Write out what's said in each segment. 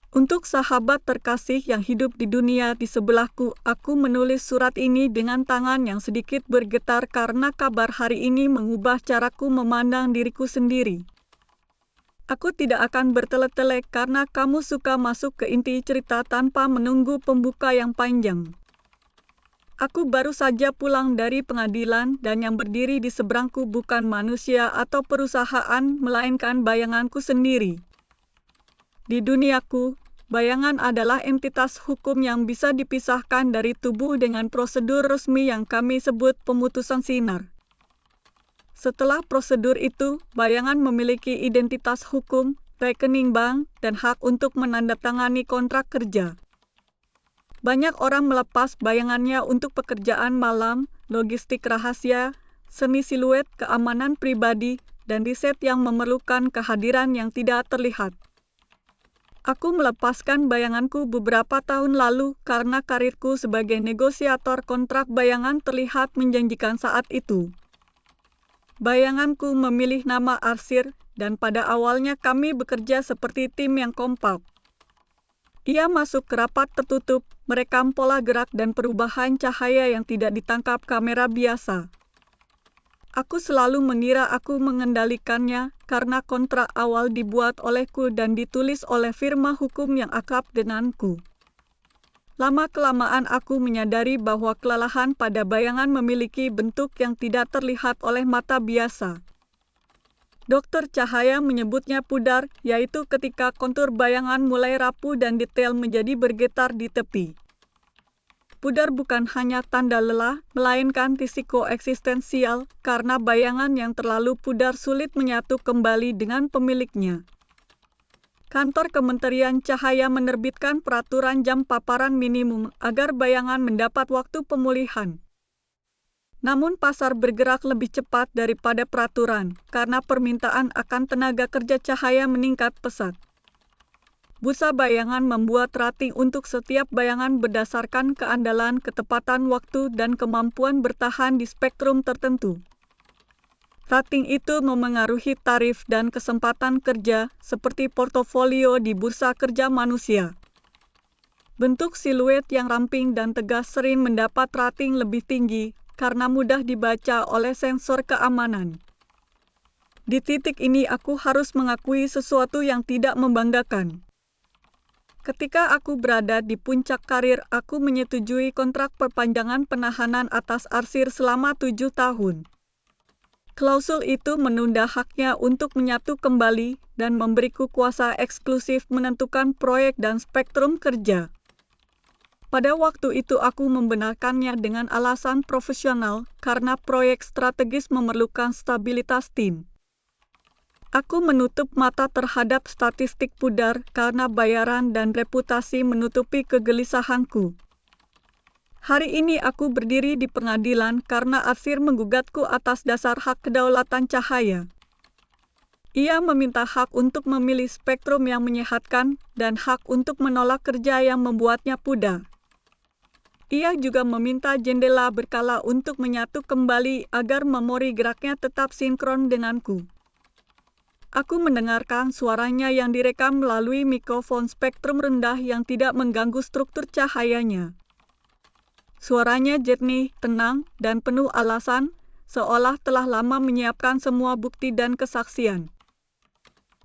Untuk sahabat terkasih yang hidup di dunia di sebelahku, aku menulis surat ini dengan tangan yang sedikit bergetar karena kabar hari ini mengubah caraku memandang diriku sendiri. Aku tidak akan bertele-tele karena kamu suka masuk ke inti cerita tanpa menunggu pembuka yang panjang. Aku baru saja pulang dari pengadilan dan yang berdiri di seberangku bukan manusia atau perusahaan, melainkan bayanganku sendiri. Di duniaku, bayangan adalah entitas hukum yang bisa dipisahkan dari tubuh dengan prosedur resmi yang kami sebut pemutusan sinar. Setelah prosedur itu, bayangan memiliki identitas hukum, rekening bank, dan hak untuk menandatangani kontrak kerja. Banyak orang melepas bayangannya untuk pekerjaan malam, logistik rahasia, seni siluet, keamanan pribadi, dan riset yang memerlukan kehadiran yang tidak terlihat. Aku melepaskan bayanganku beberapa tahun lalu karena karirku sebagai negosiator kontrak bayangan terlihat menjanjikan saat itu. Bayanganku memilih nama arsir dan pada awalnya kami bekerja seperti tim yang kompak. Ia masuk ke rapat tertutup, merekam pola gerak dan perubahan cahaya yang tidak ditangkap kamera biasa. Aku selalu mengira aku mengendalikannya karena kontrak awal dibuat olehku dan ditulis oleh firma hukum yang akrab denganku. Lama-kelamaan aku menyadari bahwa kelelahan pada bayangan memiliki bentuk yang tidak terlihat oleh mata biasa. Dokter cahaya menyebutnya pudar, yaitu ketika kontur bayangan mulai rapuh dan detail menjadi bergetar di tepi. Pudar bukan hanya tanda lelah, melainkan risiko eksistensial karena bayangan yang terlalu pudar sulit menyatu kembali dengan pemiliknya. Kantor Kementerian Cahaya menerbitkan peraturan jam paparan minimum agar bayangan mendapat waktu pemulihan. Namun pasar bergerak lebih cepat daripada peraturan karena permintaan akan tenaga kerja cahaya meningkat pesat. Bursa bayangan membuat rating untuk setiap bayangan berdasarkan keandalan, ketepatan waktu, dan kemampuan bertahan di spektrum tertentu. Rating itu memengaruhi tarif dan kesempatan kerja seperti portofolio di bursa kerja manusia. Bentuk siluet yang ramping dan tegas sering mendapat rating lebih tinggi karena mudah dibaca oleh sensor keamanan. Di titik ini aku harus mengakui sesuatu yang tidak membanggakan. Ketika aku berada di puncak karir, aku menyetujui kontrak perpanjangan penahanan atas arsir selama 7 tahun. Klausul itu menunda haknya untuk menyatu kembali dan memberiku kuasa eksklusif menentukan proyek dan spektrum kerja. Pada waktu itu aku membenarkannya dengan alasan profesional karena proyek strategis memerlukan stabilitas tim. Aku menutup mata terhadap statistik pudar karena bayaran dan reputasi menutupi kegelisahanku. Hari ini aku berdiri di pengadilan karena arsir menggugatku atas dasar hak kedaulatan cahaya. Ia meminta hak untuk memilih spektrum yang menyehatkan dan hak untuk menolak kerja yang membuatnya pudar. Ia juga meminta jendela berkala untuk menyatu kembali agar memori geraknya tetap sinkron denganku. Aku mendengarkan suaranya yang direkam melalui mikrofon spektrum rendah yang tidak mengganggu struktur cahayanya. Suaranya jernih, tenang, dan penuh alasan, seolah telah lama menyiapkan semua bukti dan kesaksian.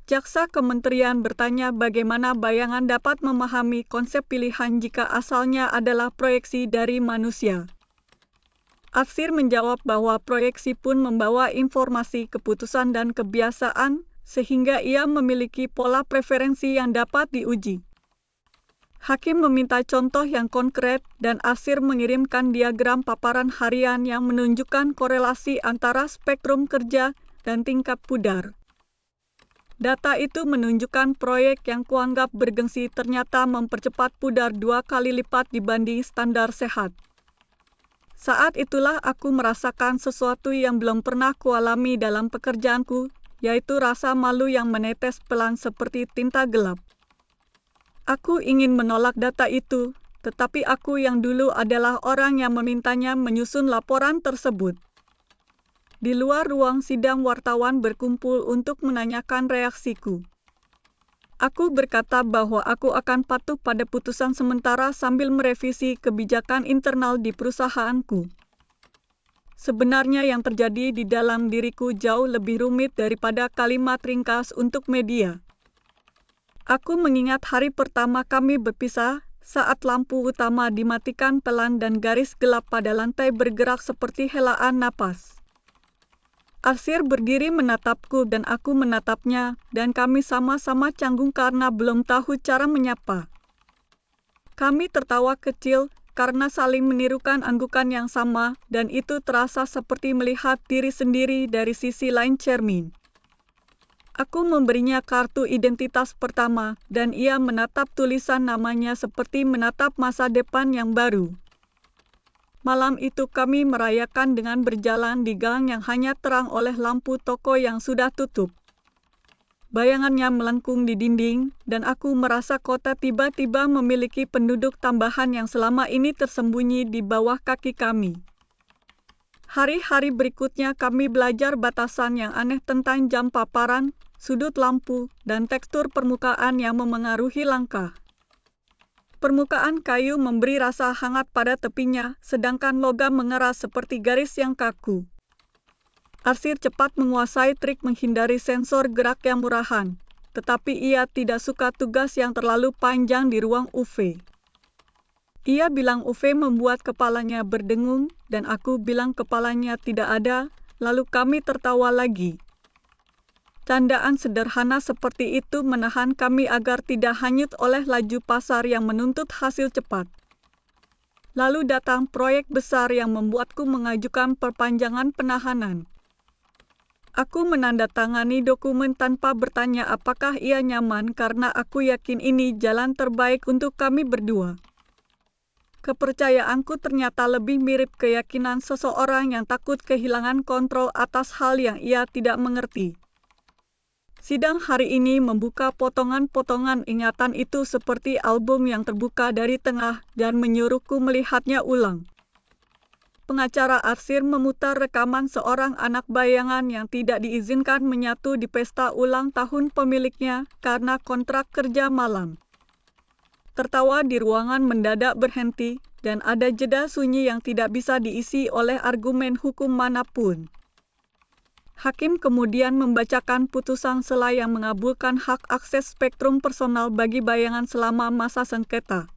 Jaksa Kementerian bertanya bagaimana bayangan dapat memahami konsep pilihan jika asalnya adalah proyeksi dari manusia. Arsir menjawab bahwa proyeksi pun membawa informasi, keputusan, dan kebiasaan, sehingga ia memiliki pola preferensi yang dapat diuji. Hakim meminta contoh yang konkret dan arsir mengirimkan diagram paparan harian yang menunjukkan korelasi antara spektrum kerja dan tingkat pudar. Data itu menunjukkan proyek yang kuanggap bergengsi ternyata mempercepat pudar 2 kali lipat dibanding standar sehat. Saat itulah aku merasakan sesuatu yang belum pernah kualami dalam pekerjaanku, yaitu rasa malu yang menetes pelan seperti tinta gelap. Aku ingin menolak data itu, tetapi aku yang dulu adalah orang yang memintanya menyusun laporan tersebut. Di luar ruang sidang wartawan berkumpul untuk menanyakan reaksiku. Aku berkata bahwa aku akan patuh pada putusan sementara sambil merevisi kebijakan internal di perusahaanku. Sebenarnya yang terjadi di dalam diriku jauh lebih rumit daripada kalimat ringkas untuk media. Aku mengingat hari pertama kami berpisah, saat lampu utama dimatikan pelan dan garis gelap pada lantai bergerak seperti helaan napas. Arsir berdiri menatapku dan aku menatapnya, dan kami sama-sama canggung karena belum tahu cara menyapa. Kami tertawa kecil karena saling menirukan anggukan yang sama, dan itu terasa seperti melihat diri sendiri dari sisi lain cermin. Aku memberinya kartu identitas pertama, dan ia menatap tulisan namanya seperti menatap masa depan yang baru. Malam itu kami merayakan dengan berjalan di gang yang hanya terang oleh lampu toko yang sudah tutup. Bayangannya melengkung di dinding, dan aku merasa kota tiba-tiba memiliki penduduk tambahan yang selama ini tersembunyi di bawah kaki kami. Hari-hari berikutnya kami belajar batasan yang aneh tentang jam paparan, sudut lampu, dan tekstur permukaan yang memengaruhi langkah. Permukaan kayu memberi rasa hangat pada tepinya, sedangkan logam mengeras seperti garis yang kaku. Arsir cepat menguasai trik menghindari sensor gerak yang murahan, tetapi ia tidak suka tugas yang terlalu panjang di ruang UV. Ia bilang UV membuat kepalanya berdengung, dan aku bilang kepalanya tidak ada, lalu kami tertawa lagi. Candaan sederhana seperti itu menahan kami agar tidak hanyut oleh laju pasar yang menuntut hasil cepat. Lalu datang proyek besar yang membuatku mengajukan perpanjangan penahanan. Aku menandatangani dokumen tanpa bertanya apakah ia nyaman karena aku yakin ini jalan terbaik untuk kami berdua. Kepercayaanku ternyata lebih mirip keyakinan seseorang yang takut kehilangan kontrol atas hal yang ia tidak mengerti. Sidang hari ini membuka potongan-potongan ingatan itu seperti album yang terbuka dari tengah dan menyuruhku melihatnya ulang. Pengacara Arsir memutar rekaman seorang anak bayangan yang tidak diizinkan menyatu di pesta ulang tahun pemiliknya karena kontrak kerja malam. Tertawa di ruangan mendadak berhenti dan ada jeda sunyi yang tidak bisa diisi oleh argumen hukum manapun. Hakim kemudian membacakan putusan sela yang mengabulkan hak akses spektrum personal bagi bayangan selama masa sengketa.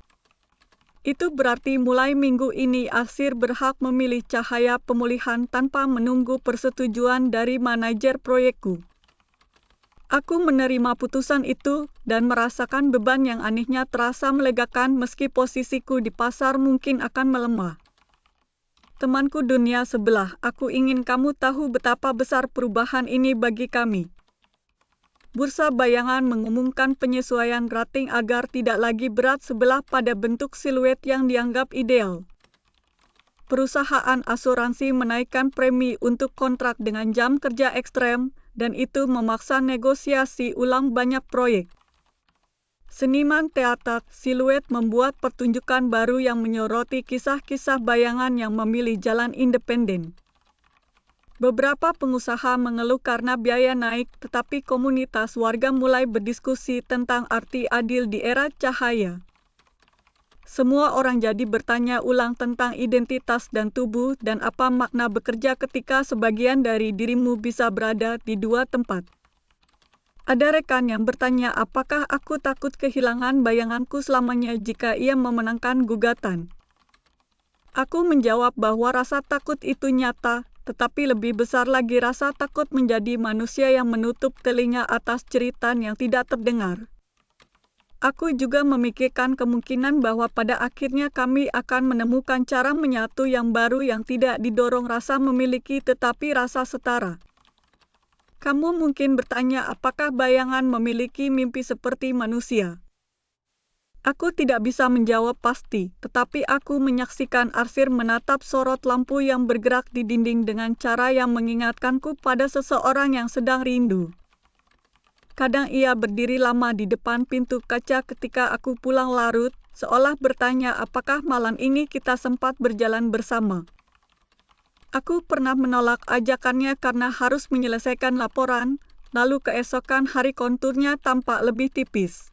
Itu berarti mulai minggu ini Arsir berhak memilih cahaya pemulihan tanpa menunggu persetujuan dari manajer proyekku. Aku menerima putusan itu dan merasakan beban yang anehnya terasa melegakan meski posisiku di pasar mungkin akan melemah. Temanku dunia sebelah, aku ingin kamu tahu betapa besar perubahan ini bagi kami. Bursa Bayangan mengumumkan penyesuaian rating agar tidak lagi berat sebelah pada bentuk siluet yang dianggap ideal. Perusahaan asuransi menaikkan premi untuk kontrak dengan jam kerja ekstrem, dan itu memaksa negosiasi ulang banyak proyek. Seniman teater siluet membuat pertunjukan baru yang menyoroti kisah-kisah bayangan yang memilih jalan independen. Beberapa pengusaha mengeluh karena biaya naik, tetapi komunitas warga mulai berdiskusi tentang arti adil di era cahaya. Semua orang jadi bertanya ulang tentang identitas dan tubuh dan apa makna bekerja ketika sebagian dari dirimu bisa berada di dua tempat. Ada rekan yang bertanya apakah aku takut kehilangan bayanganku selamanya jika ia memenangkan gugatan. Aku menjawab bahwa rasa takut itu nyata, tetapi lebih besar lagi rasa takut menjadi manusia yang menutup telinga atas cerita yang tidak terdengar. Aku juga memikirkan kemungkinan bahwa pada akhirnya kami akan menemukan cara menyatu yang baru yang tidak didorong rasa memiliki tetapi rasa setara. Kamu mungkin bertanya apakah bayangan memiliki mimpi seperti manusia. Aku tidak bisa menjawab pasti, tetapi aku menyaksikan Arsir menatap sorot lampu yang bergerak di dinding dengan cara yang mengingatkanku pada seseorang yang sedang rindu. Kadang ia berdiri lama di depan pintu kaca ketika aku pulang larut, seolah bertanya apakah malam ini kita sempat berjalan bersama. Aku pernah menolak ajakannya karena harus menyelesaikan laporan, lalu keesokan hari konturnya tampak lebih tipis.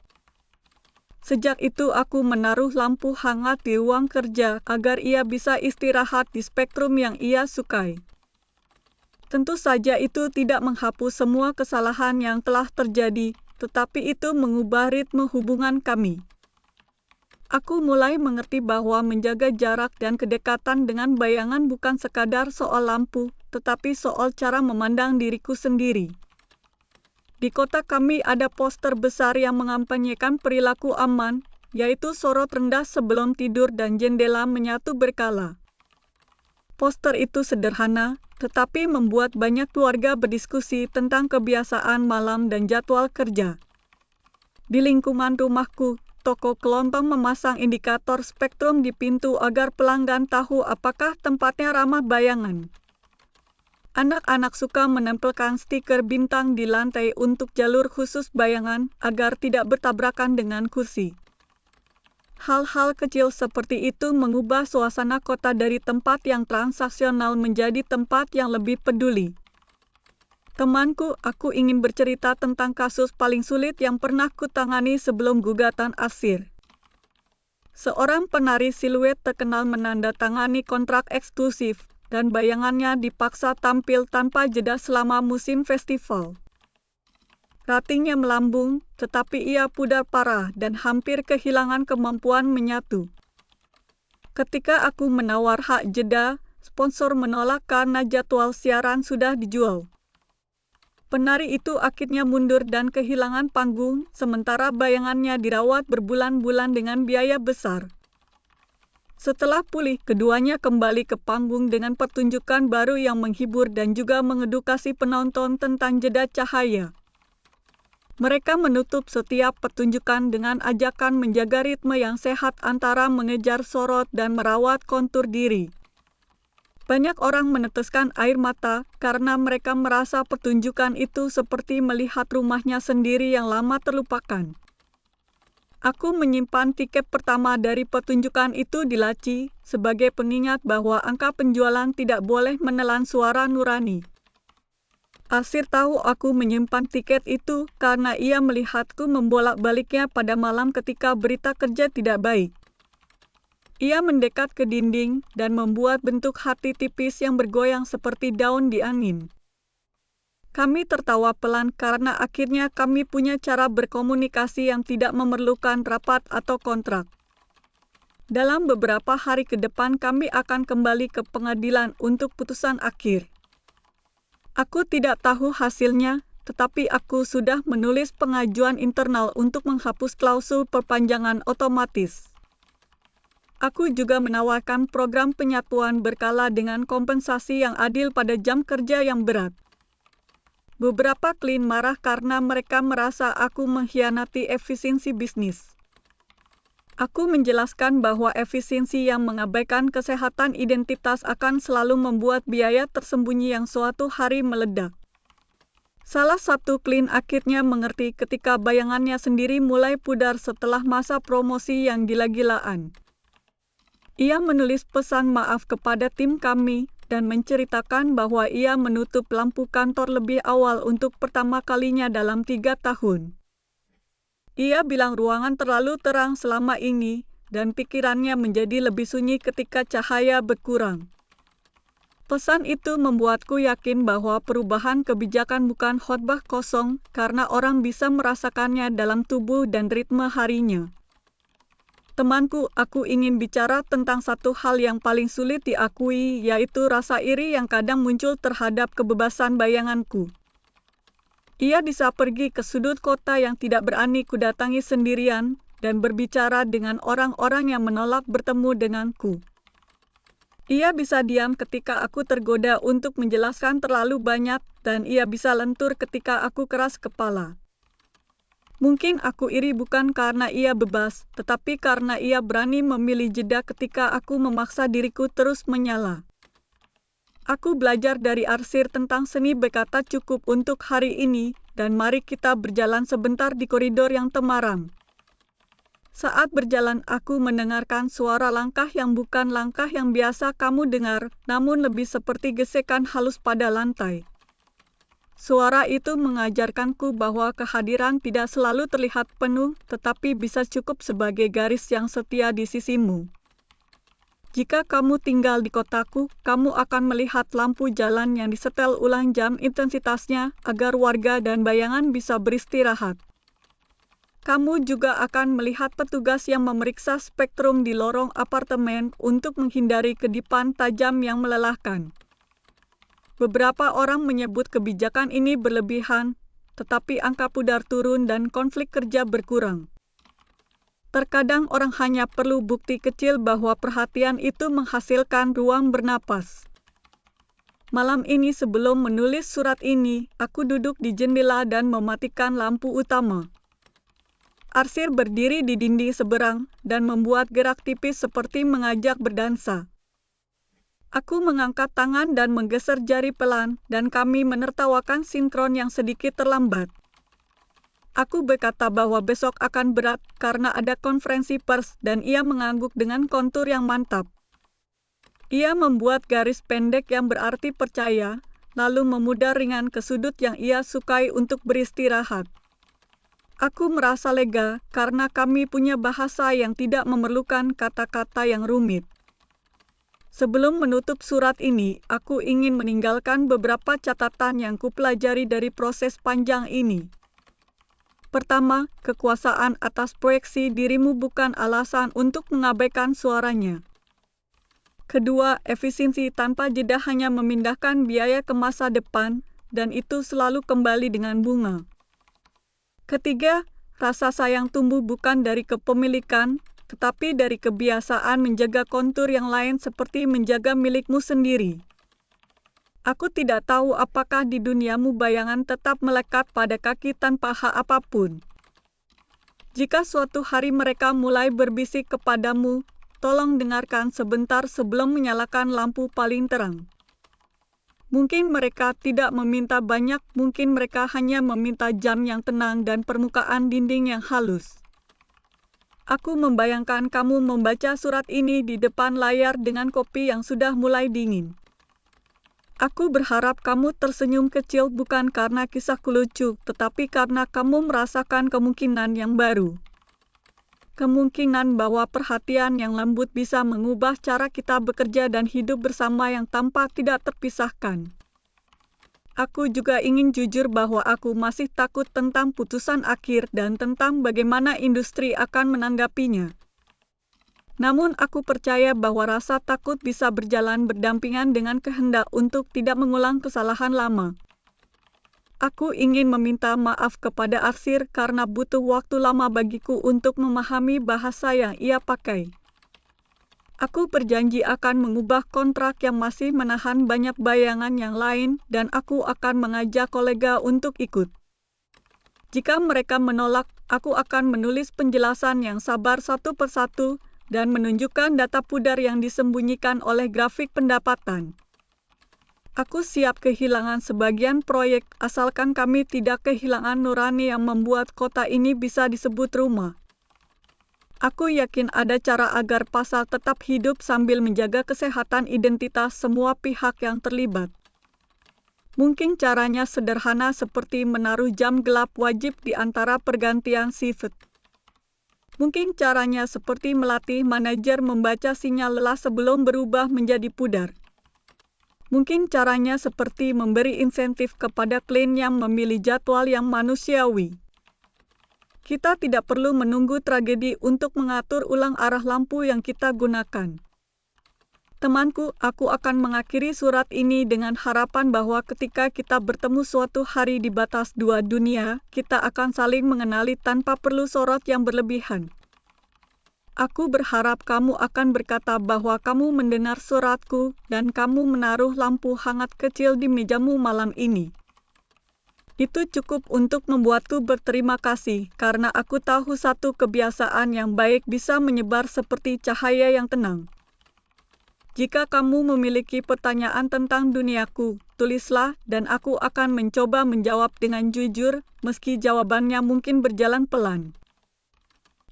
Sejak itu aku menaruh lampu hangat di ruang kerja agar ia bisa istirahat di spektrum yang ia sukai. Tentu saja itu tidak menghapus semua kesalahan yang telah terjadi, tetapi itu mengubah ritme hubungan kami. Aku mulai mengerti bahwa menjaga jarak dan kedekatan dengan bayangan bukan sekadar soal lampu, tetapi soal cara memandang diriku sendiri. Di kota kami ada poster besar yang mengampanyekan perilaku aman, yaitu sorot rendah sebelum tidur dan jendela menyatu berkala. Poster itu sederhana, tetapi membuat banyak keluarga berdiskusi tentang kebiasaan malam dan jadwal kerja. Di lingkungan rumahku, toko kelontong memasang indikator spektrum di pintu agar pelanggan tahu apakah tempatnya ramah bayangan. Anak-anak suka menempelkan stiker bintang di lantai untuk jalur khusus bayangan agar tidak bertabrakan dengan kursi. Hal-hal kecil seperti itu mengubah suasana kota dari tempat yang transaksional menjadi tempat yang lebih peduli. Temanku, aku ingin bercerita tentang kasus paling sulit yang pernah kutangani sebelum gugatan Arsir. Seorang penari siluet terkenal menandatangani kontrak eksklusif dan bayangannya dipaksa tampil tanpa jeda selama musim festival. Ratingnya melambung, tetapi ia pudar parah dan hampir kehilangan kemampuan menyatu. Ketika aku menawar hak jeda, sponsor menolak karena jadwal siaran sudah dijual. Penari itu akhirnya mundur dan kehilangan panggung, sementara bayangannya dirawat berbulan-bulan dengan biaya besar. Setelah pulih, keduanya kembali ke panggung dengan pertunjukan baru yang menghibur dan juga mengedukasi penonton tentang jeda cahaya. Mereka menutup setiap pertunjukan dengan ajakan menjaga ritme yang sehat antara mengejar sorot dan merawat kontur diri. Banyak orang meneteskan air mata karena mereka merasa pertunjukan itu seperti melihat rumahnya sendiri yang lama terlupakan. Aku menyimpan tiket pertama dari pertunjukan itu di laci sebagai pengingat bahwa angka penjualan tidak boleh menelan suara nurani. Arsir tahu aku menyimpan tiket itu karena ia melihatku membolak-baliknya pada malam ketika berita kerja tidak baik. Ia mendekat ke dinding dan membuat bentuk hati tipis yang bergoyang seperti daun di angin. Kami tertawa pelan karena akhirnya kami punya cara berkomunikasi yang tidak memerlukan rapat atau kontrak. Dalam beberapa hari ke depan kami akan kembali ke pengadilan untuk putusan akhir. Aku tidak tahu hasilnya, tetapi aku sudah menulis pengajuan internal untuk menghapus klausul perpanjangan otomatis. Aku juga menawarkan program penyatuan berkala dengan kompensasi yang adil pada jam kerja yang berat. Beberapa klien marah karena mereka merasa aku mengkhianati efisiensi bisnis. Aku menjelaskan bahwa efisiensi yang mengabaikan kesehatan identitas akan selalu membuat biaya tersembunyi yang suatu hari meledak. Salah satu klien akhirnya mengerti ketika bayangannya sendiri mulai pudar setelah masa promosi yang gila-gilaan. Ia menulis pesan maaf kepada tim kami dan menceritakan bahwa ia menutup lampu kantor lebih awal untuk pertama kalinya dalam 3 tahun. Ia bilang ruangan terlalu terang selama ini dan pikirannya menjadi lebih sunyi ketika cahaya berkurang. Pesan itu membuatku yakin bahwa perubahan kebijakan bukan khotbah kosong karena orang bisa merasakannya dalam tubuh dan ritme harinya. Temanku, aku ingin bicara tentang satu hal yang paling sulit diakui, yaitu rasa iri yang kadang muncul terhadap kebebasan bayanganku. Ia bisa pergi ke sudut kota yang tidak berani kudatangi sendirian dan berbicara dengan orang-orang yang menolak bertemu denganku. Ia bisa diam ketika aku tergoda untuk menjelaskan terlalu banyak dan ia bisa lentur ketika aku keras kepala. Mungkin aku iri bukan karena ia bebas, tetapi karena ia berani memilih jeda ketika aku memaksa diriku terus menyala. Aku belajar dari Arsir tentang seni berkata cukup untuk hari ini, dan mari kita berjalan sebentar di koridor yang temaram. Saat berjalan, aku mendengarkan suara langkah yang bukan langkah yang biasa kamu dengar, namun lebih seperti gesekan halus pada lantai. Suara itu mengajarkanku bahwa kehadiran tidak selalu terlihat penuh, tetapi bisa cukup sebagai garis yang setia di sisimu. Jika kamu tinggal di kotaku, kamu akan melihat lampu jalan yang disetel ulang jam intensitasnya agar warga dan bayangan bisa beristirahat. Kamu juga akan melihat petugas yang memeriksa spektrum di lorong apartemen untuk menghindari kedipan tajam yang melelahkan. Beberapa orang menyebut kebijakan ini berlebihan, tetapi angka pudar turun dan konflik kerja berkurang. Terkadang orang hanya perlu bukti kecil bahwa perhatian itu menghasilkan ruang bernapas. Malam ini sebelum menulis surat ini, aku duduk di jendela dan mematikan lampu utama. Arsir berdiri di dinding seberang dan membuat gerak tipis seperti mengajak berdansa. Aku mengangkat tangan dan menggeser jari pelan, dan kami menertawakan sinkron yang sedikit terlambat. Aku berkata bahwa besok akan berat karena ada konferensi pers dan ia mengangguk dengan kontur yang mantap. Ia membuat garis pendek yang berarti percaya, lalu memudar ringan ke sudut yang ia sukai untuk beristirahat. Aku merasa lega karena kami punya bahasa yang tidak memerlukan kata-kata yang rumit. Sebelum menutup surat ini, aku ingin meninggalkan beberapa catatan yang kupelajari dari proses panjang ini. Pertama, kekuasaan atas proyeksi dirimu bukan alasan untuk mengabaikan suaranya. Kedua, efisiensi tanpa jeda hanya memindahkan biaya ke masa depan, dan itu selalu kembali dengan bunga. Ketiga, rasa sayang tumbuh bukan dari kepemilikan, tetapi dari kebiasaan menjaga kontur yang lain seperti menjaga milikmu sendiri. Aku tidak tahu apakah di duniamu bayangan tetap melekat pada kaki tanpa hak apapun. Jika suatu hari mereka mulai berbisik kepadamu, tolong dengarkan sebentar sebelum menyalakan lampu paling terang. Mungkin mereka tidak meminta banyak, mungkin mereka hanya meminta jam yang tenang dan permukaan dinding yang halus. Aku membayangkan kamu membaca surat ini di depan layar dengan kopi yang sudah mulai dingin. Aku berharap kamu tersenyum kecil bukan karena kisahku lucu, tetapi karena kamu merasakan kemungkinan yang baru. Kemungkinan bahwa perhatian yang lembut bisa mengubah cara kita bekerja dan hidup bersama yang tampak tidak terpisahkan. Aku juga ingin jujur bahwa aku masih takut tentang putusan akhir dan tentang bagaimana industri akan menanggapinya. Namun aku percaya bahwa rasa takut bisa berjalan berdampingan dengan kehendak untuk tidak mengulang kesalahan lama. Aku ingin meminta maaf kepada Arsir karena butuh waktu lama bagiku untuk memahami bahasa yang ia pakai. Aku berjanji akan mengubah kontrak yang masih menahan banyak bayangan yang lain dan aku akan mengajak kolega untuk ikut. Jika mereka menolak, aku akan menulis penjelasan yang sabar satu persatu dan menunjukkan data pudar yang disembunyikan oleh grafik pendapatan. Aku siap kehilangan sebagian proyek asalkan kami tidak kehilangan nurani yang membuat kota ini bisa disebut rumah. Aku yakin ada cara agar pasar tetap hidup sambil menjaga kesehatan identitas semua pihak yang terlibat. Mungkin caranya sederhana seperti menaruh jam gelap wajib di antara pergantian shift. Mungkin caranya seperti melatih manajer membaca sinyal lelah sebelum berubah menjadi pudar. Mungkin caranya seperti memberi insentif kepada klien yang memilih jadwal yang manusiawi. Kita tidak perlu menunggu tragedi untuk mengatur ulang arah lampu yang kita gunakan. Temanku, aku akan mengakhiri surat ini dengan harapan bahwa ketika kita bertemu suatu hari di batas dua dunia, kita akan saling mengenali tanpa perlu sorot yang berlebihan. Aku berharap kamu akan berkata bahwa kamu mendengar suratku dan kamu menaruh lampu hangat kecil di mejamu malam ini. Itu cukup untuk membuatku berterima kasih karena aku tahu satu kebiasaan yang baik bisa menyebar seperti cahaya yang tenang. Jika kamu memiliki pertanyaan tentang duniaku, tulislah dan aku akan mencoba menjawab dengan jujur meski jawabannya mungkin berjalan pelan.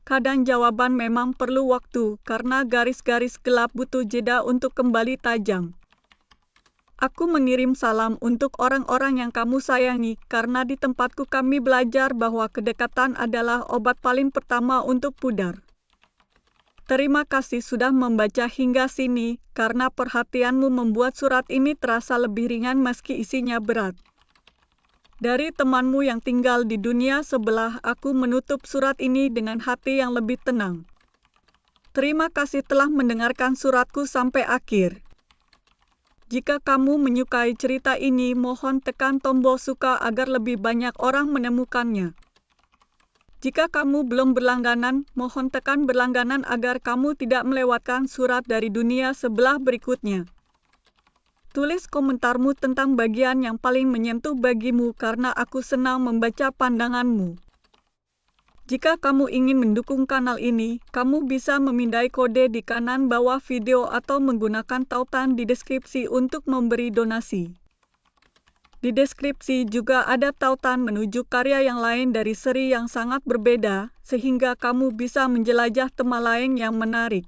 Kadang jawaban memang perlu waktu karena garis-garis gelap butuh jeda untuk kembali tajam. Aku mengirim salam untuk orang-orang yang kamu sayangi karena di tempatku kami belajar bahwa kedekatan adalah obat paling pertama untuk pudar. Terima kasih sudah membaca hingga sini karena perhatianmu membuat surat ini terasa lebih ringan meski isinya berat. Dari temanmu yang tinggal di dunia sebelah, aku menutup surat ini dengan hati yang lebih tenang. Terima kasih telah mendengarkan suratku sampai akhir. Jika kamu menyukai cerita ini, mohon tekan tombol suka agar lebih banyak orang menemukannya. Jika kamu belum berlangganan, mohon tekan berlangganan agar kamu tidak melewatkan surat dari dunia sebelah berikutnya. Tulis komentarmu tentang bagian yang paling menyentuh bagimu karena aku senang membaca pandanganmu. Jika kamu ingin mendukung kanal ini, kamu bisa memindai kode di kanan bawah video atau menggunakan tautan di deskripsi untuk memberi donasi. Di deskripsi juga ada tautan menuju karya yang lain dari seri yang sangat berbeda, sehingga kamu bisa menjelajah tema lain yang menarik.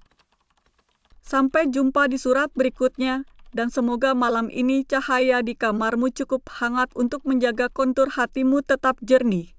Sampai jumpa di surat berikutnya, dan semoga malam ini cahaya di kamarmu cukup hangat untuk menjaga kontur hatimu tetap jernih.